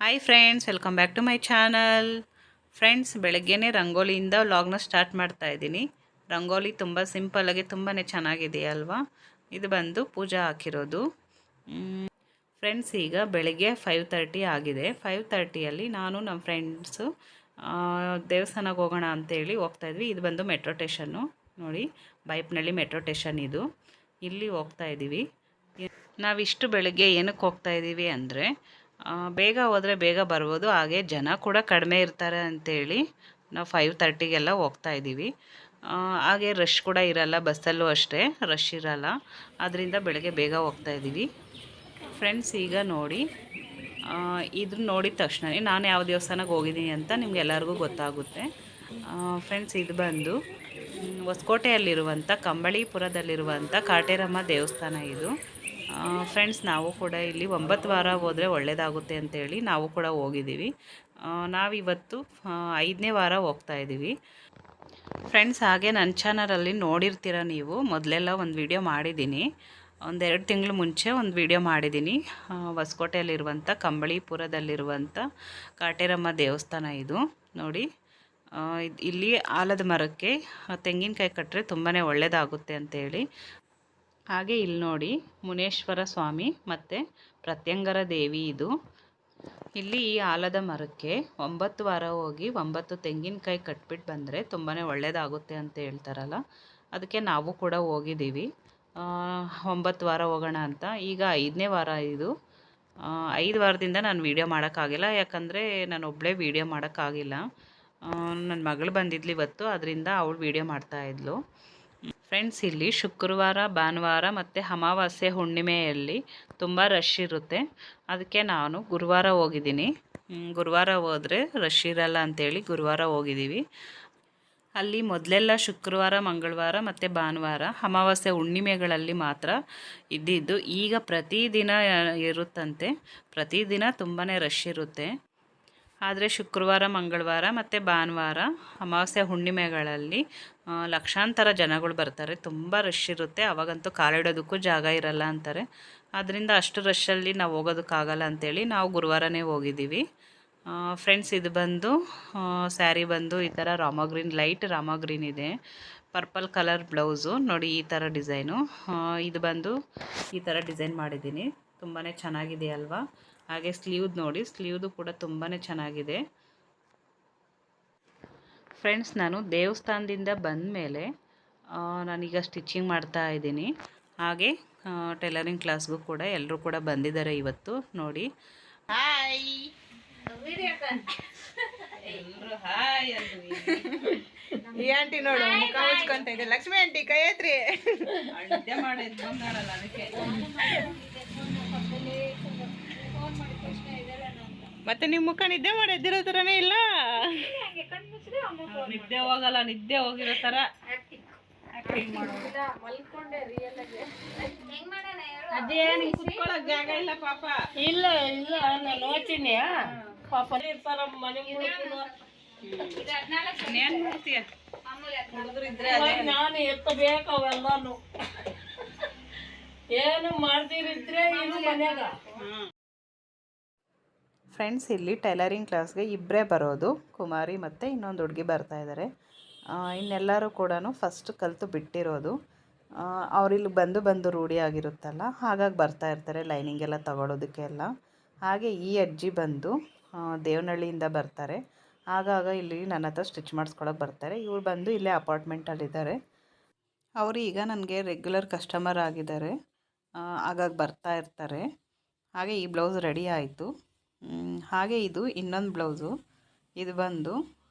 Hi friends, welcome back to my channel. Friends, ಬೆಳಗ್ಗೆನೇ ರಂಗೋಲಿಯಿಂದ ವ್ಲಾಗ್ನ ಸ್ಟಾರ್ಟ್ ಮಾಡ್ತಾ ಇದ್ದೀನಿ. ರಂಗೋಲಿ ತುಂಬ ಸಿಂಪಲ್ಲಾಗಿ ತುಂಬಾ ಚೆನ್ನಾಗಿದೆ ಅಲ್ವಾ. ಇದು ಬಂದು ಪೂಜಾ ಹಾಕಿರೋದು. ಫ್ರೆಂಡ್ಸ್, ಈಗ ಬೆಳಗ್ಗೆ 5:30 ಆಗಿದೆ. 5:30ಯಲ್ಲಿ ನಾನು ನಮ್ಮ ಫ್ರೆಂಡ್ಸು ದೇವಸ್ಥಾನಕ್ಕೆ ಹೋಗೋಣ ಅಂತೇಳಿ ಹೋಗ್ತಾಯಿದ್ವಿ. ಇದು ಬಂದು ಮೆಟ್ರೋ ಸ್ಟೇಷನ್ನು ನೋಡಿ, ಬೈಪ್ನಳ್ಳಿ ಮೆಟ್ರೋ ಸ್ಟೇಷನ್ ಇದು. ಇಲ್ಲಿ ಹೋಗ್ತಾ ಇದ್ದೀವಿ. ನಾವಿಷ್ಟು ಬೆಳಗ್ಗೆ ಏನಕ್ಕೆ ಹೋಗ್ತಾ ಇದ್ದೀವಿ ಅಂದರೆ, ಬೇಗ ಹೋದರೆ ಬೇಗ ಬರ್ಬೋದು, ಹಾಗೆ ಜನ ಕೂಡ ಕಡಿಮೆ ಇರ್ತಾರೆ ಅಂಥೇಳಿ ನಾವು 5:30ಗೆಲ್ಲ ಹೋಗ್ತಾ ಇದ್ದೀವಿ. ಹಾಗೆ ರಶ್ ಕೂಡ ಇರಲ್ಲ, ಬಸ್ಸಲ್ಲೂ ಅಷ್ಟೇ ರಶ್ ಇರಲ್ಲ. ಅದರಿಂದ ಬೆಳಗ್ಗೆ ಬೇಗ ಹೋಗ್ತಾ ಇದ್ದೀವಿ. ಫ್ರೆಂಡ್ಸ್, ಈಗ ನೋಡಿ, ಇದನ್ನ ನೋಡಿದ ತಕ್ಷಣ ನಾನು ಯಾವ ದೇವಸ್ಥಾನಕ್ಕೆ ಹೋಗಿದ್ದೀನಿ ಅಂತ ನಿಮ್ಗೆಲ್ಲರಿಗೂ ಗೊತ್ತಾಗುತ್ತೆ. ಫ್ರೆಂಡ್ಸ್, ಇದು ಬಂದು ಹೊಸಕೋಟೆಯಲ್ಲಿರುವಂಥ ಕಂಬಳಿಪುರದಲ್ಲಿರುವಂಥ ಕಾಟೇರಮ್ಮ ದೇವಸ್ಥಾನ ಇದು. ಫ್ರೆಂಡ್ಸ್, ನಾವು ಕೂಡ ಇಲ್ಲಿ 9 ವಾರ ಹೋದರೆ ಒಳ್ಳೆಯದಾಗುತ್ತೆ ಅಂತೇಳಿ ನಾವು ಕೂಡ ಹೋಗಿದ್ದೀವಿ. ನಾವಿವತ್ತು 5ನೇ ವಾರ ಹೋಗ್ತಾ ಇದ್ದೀವಿ. ಫ್ರೆಂಡ್ಸ್, ಹಾಗೆ ನನ್ನ ಚಾನಲಲ್ಲಿ ನೋಡಿರ್ತೀರ ನೀವು, ಮೊದಲೆಲ್ಲ ಒಂದು ವಿಡಿಯೋ ಮಾಡಿದ್ದೀನಿ. 1-2 ತಿಂಗಳು ಮುಂಚೆ ಒಂದು ವಿಡಿಯೋ ಮಾಡಿದ್ದೀನಿ. ಹೊಸಕೋಟೆಯಲ್ಲಿರುವಂಥ ಕಂಬಳಿಪುರದಲ್ಲಿರುವಂಥ ಕಾಟೇರಮ್ಮ ದೇವಸ್ಥಾನ ಇದು ನೋಡಿ. ಇಲ್ಲಿ ಆಲದ ಮರಕ್ಕೆ ತೆಂಗಿನಕಾಯಿ ಕಟ್ಟರೆ ತುಂಬಾ ಒಳ್ಳೆಯದಾಗುತ್ತೆ ಅಂತೇಳಿ. ಹಾಗೆ ಇಲ್ಲಿ ನೋಡಿ, ಮುನೇಶ್ವರ ಸ್ವಾಮಿ ಮತ್ತು ಪ್ರತ್ಯಂಗರ ದೇವಿ ಇದು. ಇಲ್ಲಿ ಈ ಆಲದ ಮರಕ್ಕೆ 9 ವಾರ ಹೋಗಿ 9 ತೆಂಗಿನಕಾಯಿ ಕಟ್ಬಿಟ್ಟು ಬಂದರೆ ತುಂಬಾ ಒಳ್ಳೆಯದಾಗುತ್ತೆ ಅಂತ ಹೇಳ್ತಾರಲ್ಲ, ಅದಕ್ಕೆ ನಾವು ಕೂಡ ಹೋಗಿದ್ದೀವಿ 9 ವಾರ ಹೋಗೋಣ ಅಂತ. ಈಗ 5ನೇ ವಾರ ಇದು. 5 ವಾರದಿಂದ ನಾನು ವೀಡಿಯೋ ಮಾಡೋಕ್ಕಾಗಿಲ್ಲ, ಯಾಕಂದರೆ ನಾನು ಒಬ್ಬಳೇ ವೀಡಿಯೋ ಮಾಡೋಕ್ಕಾಗಿಲ್ಲ. ನನ್ನ ಮಗಳು ಬಂದಿದ್ಲು ಇವತ್ತು, ಅದರಿಂದ ಅವಳು ವೀಡಿಯೋ ಮಾಡ್ತಾಯಿದ್ಲು. ಫ್ರೆಂಡ್ಸ್, ಇಲ್ಲಿ ಶುಕ್ರವಾರ, ಭಾನುವಾರ ಮತ್ತು ಅಮಾವಾಸ್ಯೆ ಹುಣ್ಣಿಮೆಯಲ್ಲಿ ತುಂಬ ರಶ್ ಇರುತ್ತೆ. ಅದಕ್ಕೆ ನಾನು ಗುರುವಾರ ಹೋಗಿದ್ದೀನಿ. ಗುರುವಾರ ಹೋದರೆ ರಶ್ ಇರಲ್ಲ ಅಂಥೇಳಿ ಗುರುವಾರ ಹೋಗಿದ್ದೀವಿ. ಅಲ್ಲಿ ಮೊದಲೆಲ್ಲ ಶುಕ್ರವಾರ, ಮಂಗಳವಾರ ಮತ್ತು ಭಾನುವಾರ ಅಮಾವಾಸ್ಯೆ ಹುಣ್ಣಿಮೆಗಳಲ್ಲಿ ಮಾತ್ರ ಇದ್ದಿದ್ದು. ಈಗ ಪ್ರತಿದಿನ ಇರುತ್ತಂತೆ, ಪ್ರತಿದಿನ ತುಂಬಾ ರಶ್ ಇರುತ್ತೆ. ಆದರೆ ಶುಕ್ರವಾರ, ಮಂಗಳವಾರ ಮತ್ತು ಭಾನುವಾರ ಅಮಾವಾಸ್ಯೆ ಹುಣ್ಣಿಮೆಗಳಲ್ಲಿ ಲಕ್ಷಾಂತರ ಜನಗಳು ಬರ್ತಾರೆ, ತುಂಬ ರಶ್ ಇರುತ್ತೆ. ಅವಾಗಂತೂ ಕಾಲಿಡೋದಕ್ಕೂ ಜಾಗ ಇರಲ್ಲ ಅಂತಾರೆ. ಆದ್ದರಿಂದ ಅಷ್ಟು ರಶ್ಶಲ್ಲಿ ನಾವು ಹೋಗೋದಕ್ಕಾಗಲ್ಲ ಅಂಥೇಳಿ ನಾವು ಗುರುವಾರನೇ ಹೋಗಿದ್ದೀವಿ. ಫ್ರೆಂಡ್ಸ್, ಇದು ಬಂದು ಸ್ಯಾರಿ ಬಂದು ಈ ಥರ ರಾಮಾ ಲೈಟ್ ರಾಮಾ ಗ್ರೀನ್ ಇದೆ. ಪರ್ಪಲ್ ಕಲರ್ ಬ್ಲೌಸು ನೋಡಿ, ಈ ಥರ ಡಿಸೈನು. ಇದು ಬಂದು ಈ ಥರ ಡಿಸೈನ್ ಮಾಡಿದ್ದೀನಿ, ತುಂಬಾ ಚೆನ್ನಾಗಿದೆ ಅಲ್ವಾ. ಹಾಗೆ ಸ್ಲೀವ್ದು ನೋಡಿ, ಸ್ಲೀವ್ದು ಕೂಡ ತುಂಬಾ ಚೆನ್ನಾಗಿದೆ. ಫ್ರೆಂಡ್ಸ್, ನಾನು ದೇವಸ್ಥಾನದಿಂದ ಬಂದ ಮೇಲೆ ನಾನೀಗ ಸ್ಟಿಚಿಂಗ್ ಮಾಡ್ತಾ ಇದ್ದೀನಿ. ಹಾಗೆ ಟೈಲರಿಂಗ್ ಕ್ಲಾಸ್ಗೂ ಕೂಡ ಎಲ್ಲರೂ ಕೂಡ ಬಂದಿದ್ದಾರೆ ಇವತ್ತು ನೋಡಿ. ಹಾಯ್ ಎಲ್ಲರೂ ಹಾಯ್ ಈ ಆಂಟಿ ನೋಡು, ಮುಖ ಮುಚ್ಕೊಂತ ಇದೆ. ಲಕ್ಷ್ಮಿ ಆಂಟಿ ಕೈ ಎತ್ರಿ, ನಿದ್ದೆ ಮಾಡಿದ್ದು ಬಂದಾರಲ್ಲ ಅದಕ್ಕೆ. ಮತ್ತೆ ನಿಮ್ಮ ಮುಖ ನಿದ್ದೆ ಮಾಡಿ ಎದ್ದಿರೋ ಥರನೇ ಇಲ್ಲ, ನಿದ್ದೆ ಹೋಗಲ್ಲ, ನಿದ್ದೆ ಹೋಗಿರೋ ಥರ ಆ್ಯಕ್ಟಿಂಗ್ ಮಾಡೋದು. ಅದೇನು ಕುತ್ಕೊಳ್ಳೋಕೆ ಜಾಗ ಇಲ್ಲ ಪಾಪ. ಇಲ್ಲ ಇಲ್ಲ, ನಾನು ನೋಡ್ತೀನಿ ಪಾಪ ಇರ್ತಾರ ಮನೆ ನಾನು ಎತ್ತಬೇಕು ಅವೆಲ್ಲಾನು. ಏನು ಮಾಡ್ತೀರಿದ್ರೆ ಇದು ಮನ್ಯಾಗ. ಫ್ರೆಂಡ್ಸ್, ಇಲ್ಲಿ ಟೈಲರಿಂಗ್ ಕ್ಲಾಸ್ಗೆ ಇಬ್ಬರೇ ಬರೋದು, ಕುಮಾರಿ ಮತ್ತು ಇನ್ನೊಂದು ಹುಡುಗಿ ಬರ್ತಾಯಿದ್ದಾರೆ. ಇನ್ನೆಲ್ಲರೂ ಕೂಡ ಫಸ್ಟ್ ಕಲಿತು ಬಿಟ್ಟಿರೋದು. ಅವರಿಲ್ಲಿ ಬಂದು ರೂಢಿ ಆಗಿರುತ್ತಲ್ಲ, ಹಾಗಾಗಿ ಬರ್ತಾಯಿರ್ತಾರೆ ಲೈನಿಂಗ್ ಎಲ್ಲ ತಗೊಳ್ಳೋದಕ್ಕೆಲ್ಲ. ಹಾಗೆ ಈ ಅಜ್ಜಿ ಬಂದು ದೇವನಹಳ್ಳಿಯಿಂದ ಬರ್ತಾರೆ. ಆಗಾಗ ಇಲ್ಲಿ ನನ್ನ ಹತ್ರ ಸ್ಟಿಚ್ ಮಾಡಿಸ್ಕೊಳಕ್ಕೆ ಬರ್ತಾರೆ. ಇವ್ರು ಬಂದು ಇಲ್ಲೇ ಅಪಾರ್ಟ್ಮೆಂಟಲ್ಲಿದ್ದಾರೆ. ಅವರು ಈಗ ನನಗೆ ರೆಗ್ಯುಲರ್ ಕಸ್ಟಮರ್ ಆಗಿದ್ದಾರೆ, ಆಗಾಗ ಬರ್ತಾ ಇರ್ತಾರೆ. ಹಾಗೆ ಈ ಬ್ಲೌಸ್ ರೆಡಿ ಆಯಿತು. ಹಾಗೆ ಇದು ಇನ್ನೊಂದು ಬ್ಲೌಸು. ಇದು ಬಂದು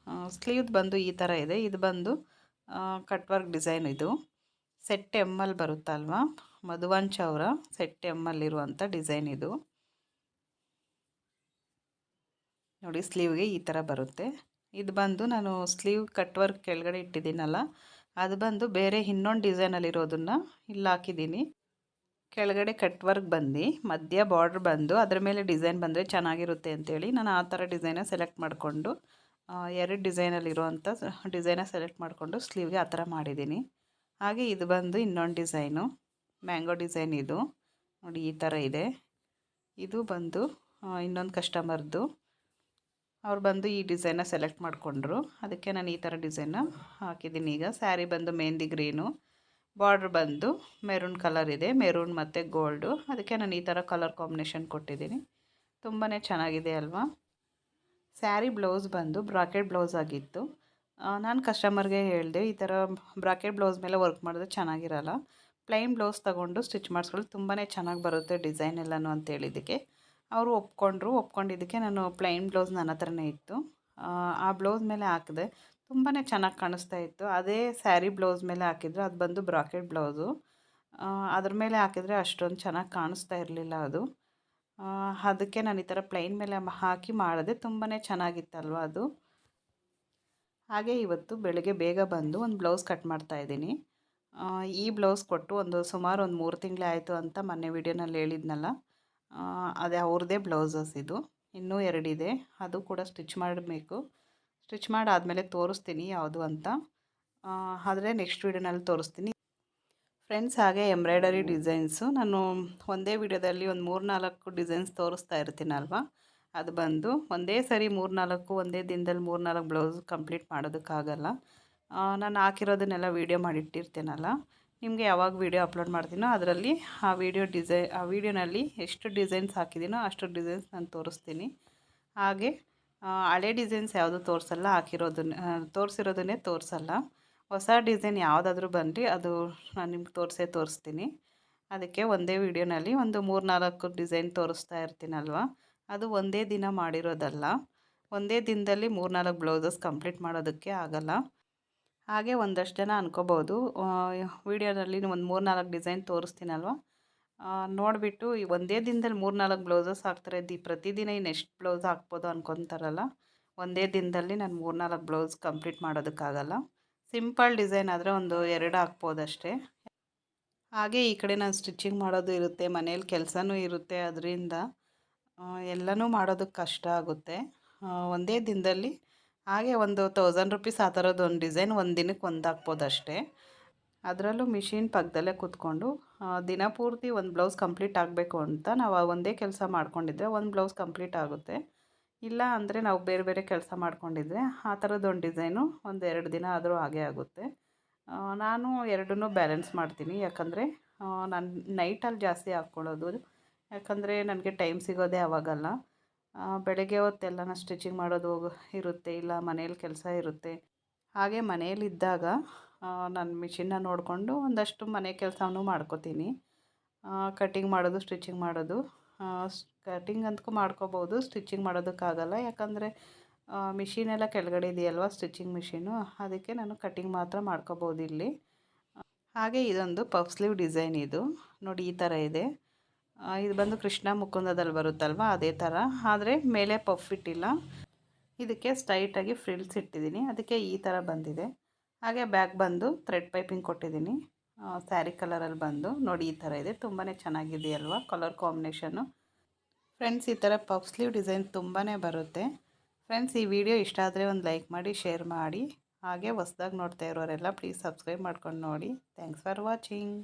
ಸ್ಲೀವ್ದು ಬಂದು ಈ ಥರ ಇದೆ. ಇದು ಬಂದು ಕಟ್ ವರ್ಕ್ ಡಿಸೈನ್. ಇದು ಸೆಟ್ ಎಮ್ಮಲ್ಲಿ ಬರುತ್ತಲ್ವ, ಮಧುವಂಚ ಅವರ ಸೆಟ್ ಎಮ್ಮಲ್ಲಿರುವಂಥ ಡಿಸೈನ್ ಇದು ನೋಡಿ. ಸ್ಲೀವ್ಗೆ ಈ ಥರ ಬರುತ್ತೆ. ಇದು ಬಂದು ನಾನು ಸ್ಲೀವ್ ಕಟ್ ವರ್ಕ್ ಕೆಳಗಡೆ ಇಟ್ಟಿದ್ದೀನಲ್ಲ, ಅದು ಬಂದು ಬೇರೆ ಇನ್ನೊಂದು ಡಿಸೈನಲ್ಲಿರೋದನ್ನು ಇಲ್ಲಿ ಹಾಕಿದ್ದೀನಿ. ಕೆಳಗಡೆ ಕಟ್ ವರ್ಕ್ ಬಂದು ಮಧ್ಯ ಬಾರ್ಡ್ರ್ ಬಂದು ಅದರ ಮೇಲೆ ಡಿಸೈನ್ ಬಂದರೆ ಚೆನ್ನಾಗಿರುತ್ತೆ ಅಂತೇಳಿ ನಾನು ಆ ಥರ ಡಿಸೈನ ಸೆಲೆಕ್ಟ್ ಮಾಡಿಕೊಂಡು, 2 ಡಿಸೈನಲ್ಲಿರುವಂಥ ಡಿಸೈನ ಸೆಲೆಕ್ಟ್ ಮಾಡಿಕೊಂಡು ಸ್ಲೀವ್ಗೆ ಆ ಥರ ಮಾಡಿದ್ದೀನಿ. ಹಾಗೆ ಇದು ಬಂದು ಇನ್ನೊಂದು ಡಿಸೈನು, ಮ್ಯಾಂಗೋ ಡಿಸೈನ್. ಇದು ನೋಡಿ ಈ ಥರ ಇದೆ. ಇದು ಬಂದು ಇನ್ನೊಂದು ಕಸ್ಟಮರ್ದು. ಅವ್ರು ಬಂದು ಈ ಡಿಸೈನ್ನ ಸೆಲೆಕ್ಟ್ ಮಾಡಿಕೊಂಡ್ರು. ಅದಕ್ಕೆ ನಾನು ಈ ಥರ ಡಿಸೈನ್ನ ಹಾಕಿದ್ದೀನಿ. ಈಗ ಸ್ಯಾರಿ ಬಂದು ಮೆಹಂದಿ ಗ್ರೀನು, ಬಾರ್ಡ್ರ್ ಬಂದು ಮೆರೂನ್ ಕಲರ್ ಇದೆ, ಮೆರೂನ್ ಮತ್ತು ಗೋಲ್ಡು. ಅದಕ್ಕೆ ನಾನು ಈ ಥರ ಕಲರ್ ಕಾಂಬಿನೇಷನ್ ಕೊಟ್ಟಿದ್ದೀನಿ. ತುಂಬಾ ಚೆನ್ನಾಗಿದೆ ಅಲ್ವಾ. ಸ್ಯಾರಿ ಬ್ಲೌಸ್ ಬಂದು ಬ್ರಾಕೆಟ್ ಬ್ಲೌಸ್ ಆಗಿತ್ತು. ನಾನು ಕಸ್ಟಮರ್ಗೆ ಹೇಳಿದೆ, ಈ ಥರ ಬ್ರಾಕೆಟ್ ಬ್ಲೌಸ್ ಮೇಲೆ ವರ್ಕ್ ಮಾಡಿದ್ರೆ ಚೆನ್ನಾಗಿರಲ್ಲ, ಪ್ಲೈನ್ ಬ್ಲೌಸ್ ತೊಗೊಂಡು ಸ್ಟಿಚ್ ಮಾಡಿಸ್ಕೊಳ್ಳಿ, ತುಂಬಾ ಚೆನ್ನಾಗಿ ಬರುತ್ತೆ ಡಿಸೈನ್ ಎಲ್ಲನೂ ಅಂತ ಹೇಳಿದ್ದಕ್ಕೆ ಅವರು ಒಪ್ಕೊಂಡ್ರು. ಒಪ್ಕೊಂಡಿದ್ದಕ್ಕೆ ನಾನು ಪ್ಲೈನ್ ಬ್ಲೌಸ್ ನನ್ನ ಹತ್ರನೇ ಇತ್ತು, ಆ ಬ್ಲೌಸ್ ಮೇಲೆ ಹಾಕಿದೆ. ತುಂಬಾ ಚೆನ್ನಾಗಿ ಕಾಣಿಸ್ತಾ ಇತ್ತು. ಅದೇ ಸ್ಯಾರಿ ಬ್ಲೌಸ್ ಮೇಲೆ ಹಾಕಿದರೆ ಅದು ಬಂದು ಬ್ರಾಕೆಟ್ ಬ್ಲೌಸು, ಅದ್ರ ಮೇಲೆ ಹಾಕಿದರೆ ಅಷ್ಟೊಂದು ಚೆನ್ನಾಗಿ ಕಾಣಿಸ್ತಾ ಇರಲಿಲ್ಲ ಅದು. ಅದಕ್ಕೆ ನಾನು ಈ ಥರ ಪ್ಲೈನ್ ಮೇಲೆ ಹಾಕಿ ಮಾಡಿದೆ. ತುಂಬಾ ಚೆನ್ನಾಗಿತ್ತಲ್ವ ಅದು. ಹಾಗೆ ಇವತ್ತು ಬೆಳಗ್ಗೆ ಬೇಗ ಬಂದು ಒಂದು ಬ್ಲೌಸ್ ಕಟ್ ಮಾಡ್ತಾಯಿದ್ದೀನಿ. ಈ ಬ್ಲೌಸ್ ಕೊಟ್ಟು ಸುಮಾರು ಒಂದು 3 ತಿಂಗಳೇ ಆಯಿತು ಅಂತ ಮೊನ್ನೆ ವೀಡಿಯೋನಲ್ಲಿ ಹೇಳಿದ್ನಲ್ಲ, ಅದೇ ಅವ್ರದ್ದೇ ಬ್ಲೌಸಸ್ ಇದು. ಇನ್ನೂ 2 ಇದೆ, ಅದು ಕೂಡ ಸ್ಟಿಚ್ ಮಾಡಬೇಕು. ಸ್ಟಿಚ್ ಮಾಡಾದಮೇಲೆ ತೋರಿಸ್ತೀನಿ ಯಾವುದು ಅಂತ, ಆದರೆ ನೆಕ್ಸ್ಟ್ ವೀಡಿಯೋನಲ್ಲಿ ತೋರಿಸ್ತೀನಿ ಫ್ರೆಂಡ್ಸ್. ಹಾಗೆ ಎಂಬ್ರಾಯ್ಡರಿ ಡಿಸೈನ್ಸು ನಾನು ಒಂದೇ ವಿಡಿಯೋದಲ್ಲಿ ಒಂದು 3-4 ಡಿಸೈನ್ಸ್ ತೋರಿಸ್ತಾ ಇರ್ತೀನಲ್ವ, ಅದು ಬಂದು ಒಂದೇ ಸರಿ 3-4 ಒಂದೇ ದಿನದಲ್ಲಿ 3-4 ಬ್ಲೌಸ್ ಕಂಪ್ಲೀಟ್ ಮಾಡೋದಕ್ಕಾಗಲ್ಲ. ನಾನು ಹಾಕಿರೋದನ್ನೆಲ್ಲ ವೀಡಿಯೋ ಮಾಡಿಟ್ಟಿರ್ತೀನಲ್ಲ, ನಿಮಗೆ ಯಾವಾಗ ವೀಡಿಯೋ ಅಪ್ಲೋಡ್ ಮಾಡ್ತೀನೋ ಅದರಲ್ಲಿ ಆ ವೀಡಿಯೋನಲ್ಲಿ ಎಷ್ಟು ಡಿಸೈನ್ಸ್ ಹಾಕಿದ್ದೀನೋ ಅಷ್ಟು ಡಿಸೈನ್ಸ್ ನಾನು ತೋರಿಸ್ತೀನಿ. ಹಾಗೆ ಹಳೆ ಡಿಸೈನ್ಸ್ ಯಾವುದು ತೋರಿಸಲ್ಲ, ತೋರಿಸಿರೋದನ್ನೇ ತೋರಿಸಲ್ಲ. ಹೊಸ ಡಿಸೈನ್ ಯಾವುದಾದ್ರೂ ಬನ್ನಿ, ಅದು ನಾನು ನಿಮ್ಗೆ ತೋರಿಸ್ತೀನಿ. ಅದಕ್ಕೆ ಒಂದೇ ವೀಡಿಯೋನಲ್ಲಿ ಒಂದು 3-4 ಡಿಸೈನ್ ತೋರಿಸ್ತಾ ಇರ್ತೀನಲ್ವ, ಅದು ಒಂದೇ ದಿನ ಮಾಡಿರೋದಲ್ಲ. ಒಂದೇ ದಿನದಲ್ಲಿ 3-4 ಬ್ಲೌಸಸ್ ಕಂಪ್ಲೀಟ್ ಮಾಡೋದಕ್ಕೆ ಆಗಲ್ಲ. ಹಾಗೆ ಒಂದಷ್ಟು ಜನ ಅನ್ಕೋಬೋದು, ವೀಡಿಯೋದಲ್ಲಿ ಒಂದು 3-4 ಡಿಸೈನ್ ತೋರಿಸ್ತೀನಲ್ವ, ನೋಡಿಬಿಟ್ಟು ಒಂದೇ ದಿನದಲ್ಲಿ 3-4 ಬ್ಲೌಸಸ್ ಹಾಕ್ತಾರೆ, ಪ್ರತಿದಿನ ಇನ್ನೆಷ್ಟು ಬ್ಲೌಸ್ ಹಾಕ್ಬೋದು ಅಂದ್ಕೊತಾರಲ್ಲ. ಒಂದೇ ದಿನದಲ್ಲಿ ನಾನು 3-4 ಬ್ಲೌಸ್ ಕಂಪ್ಲೀಟ್ ಮಾಡೋದಕ್ಕಾಗಲ್ಲ. ಸಿಂಪಲ್ ಡಿಸೈನ್ ಆದರೆ ಒಂದು 2 ಹಾಕ್ಬೋದಷ್ಟೇ. ಹಾಗೆ ಈ ಕಡೆ ನಾನು ಸ್ಟಿಚಿಂಗ್ ಮಾಡೋದು ಇರುತ್ತೆ, ಮನೇಲಿ ಕೆಲಸನೂ ಇರುತ್ತೆ, ಅದರಿಂದ ಎಲ್ಲನೂ ಮಾಡೋದಕ್ಕೆ ಕಷ್ಟ ಆಗುತ್ತೆ. ಒಂದೇ ದಿನದಲ್ಲಿ ಹಾಗೆ ಒಂದು 1000 ರುಪೀಸ್ ಆ ಥರದ್ದು ಒಂದು ಡಿಸೈನ್ ಒಂದು ದಿನಕ್ಕೆ ಒಂದು ಹಾಕ್ಬೋದಷ್ಟೇ. ಅದರಲ್ಲೂ ಮಿಷಿನ್ ಪಕ್ಕದಲ್ಲೇ ಕೂತ್ಕೊಂಡು ದಿನ ಪೂರ್ತಿ ಒಂದು ಬ್ಲೌಸ್ ಕಂಪ್ಲೀಟ್ ಆಗಬೇಕು ಅಂತ ನಾವು ಒಂದೇ ಕೆಲಸ ಮಾಡ್ಕೊಂಡಿದ್ರೆ ಒಂದು ಬ್ಲೌಸ್ ಕಂಪ್ಲೀಟ್ ಆಗುತ್ತೆ. ಇಲ್ಲ ಅಂದರೆ ನಾವು ಬೇರೆ ಬೇರೆ ಕೆಲಸ ಮಾಡ್ಕೊಂಡಿದ್ರೆ ಆ ಥರದ್ದೊಂದು ಡಿಸೈನು ಒಂದು 2 ದಿನ ಆದರೂ ಹಾಗೇ ಆಗುತ್ತೆ. ನಾನು ಎರಡನ್ನೂ ಬ್ಯಾಲೆನ್ಸ್ ಮಾಡ್ತೀನಿ, ಯಾಕಂದರೆ ನಾನು ನೈಟಲ್ಲಿ ಜಾಸ್ತಿ ಹಾಕ್ಕೊಳ್ಳೋದು, ಯಾಕಂದರೆ ನನಗೆ ಟೈಮ್ ಸಿಗೋದೇ ಆವಾಗಲ್ಲ. ಬೆಳಗ್ಗೆ ಹೊತ್ತೆಲ್ಲ ಸ್ಟಿಚಿಂಗ್ ಮಾಡೋದು ಇರುತ್ತೆ, ಇಲ್ಲ ಮನೇಲಿ ಕೆಲಸ ಇರುತ್ತೆ. ಹಾಗೆ ಮನೆಯಲ್ಲಿದ್ದಾಗ ನಾನು ಮಿಷಿನ್ನ ನೋಡಿಕೊಂಡು ಒಂದಷ್ಟು ಮನೆ ಕೆಲಸನೂ ಮಾಡ್ಕೋತೀನಿ. ಕಟ್ಟಿಂಗ್ ಮಾಡೋದು, ಸ್ಟಿಚಿಂಗ್ ಮಾಡೋದು. ಕಟ್ಟಿಂಗ್ ಅಂತೂ ಮಾಡ್ಕೋಬೋದು, ಸ್ಟಿಚಿಂಗ್ ಮಾಡೋದಕ್ಕಾಗಲ್ಲ, ಯಾಕಂದರೆ ಮಿಷಿನೆಲ್ಲ ಕೆಳಗಡೆ ಇದೆಯಲ್ವ ಸ್ಟಿಚಿಂಗ್ ಮಿಷಿನು, ಅದಕ್ಕೆ ನಾನು ಕಟ್ಟಿಂಗ್ ಮಾತ್ರ ಮಾಡ್ಕೋಬೋದು ಇಲ್ಲಿ. ಹಾಗೆ ಇದೊಂದು ಪಫ್ ಸ್ಲೀವ್ ಡಿಸೈನ್, ಇದು ನೋಡಿ ಈ ಥರ ಇದೆ. ಇದು ಬಂದು ಕೃಷ್ಣ ಮುಕುಂದದಲ್ಲಿ ಬರುತ್ತಲ್ವ ಅದೇ ಥರ, ಆದರೆ ಮೇಲೆ ಪಫ್ ಇಟ್ಟಿಲ್ಲ. ಇದಕ್ಕೆ ಸ್ಟ್ರೈಟಾಗಿ ಫ್ರಿಲ್ಸ್ ಇಟ್ಟಿದ್ದೀನಿ, ಅದಕ್ಕೆ ಈ ಥರ ಬಂದಿದೆ. ಹಾಗೆ ಬ್ಯಾಕ್ ಬಂದು ಥ್ರೆಡ್ ಪೈಪಿಂಗ್ ಕೊಟ್ಟಿದ್ದೀನಿ, ಸ್ಯಾರಿ ಕಲರಲ್ಲಿ ಬಂದು ನೋಡಿ ಈ ಥರ ಇದೆ. ತುಂಬಾ ಚೆನ್ನಾಗಿದೆಯಲ್ವ ಕಲರ್ ಕಾಂಬಿನೇಷನ್ನು. ಫ್ರೆಂಡ್ಸ್, ಈ ಥರ ಪಫ್ ಸ್ಲೀವ್ ಡಿಸೈನ್ ತುಂಬಾ ಬರುತ್ತೆ. ಫ್ರೆಂಡ್ಸ್, ಈ ವಿಡಿಯೋ ಇಷ್ಟ ಆದರೆ ಒಂದು ಲೈಕ್ ಮಾಡಿ, ಶೇರ್ ಮಾಡಿ. ಹಾಗೆ ಹೊಸ್ದಾಗಿ ನೋಡ್ತಾ ಇರೋರೆಲ್ಲ ಪ್ಲೀಸ್ ಸಬ್ಸ್ಕ್ರೈಬ್ ಮಾಡ್ಕೊಂಡು ನೋಡಿ. Thanks for watching.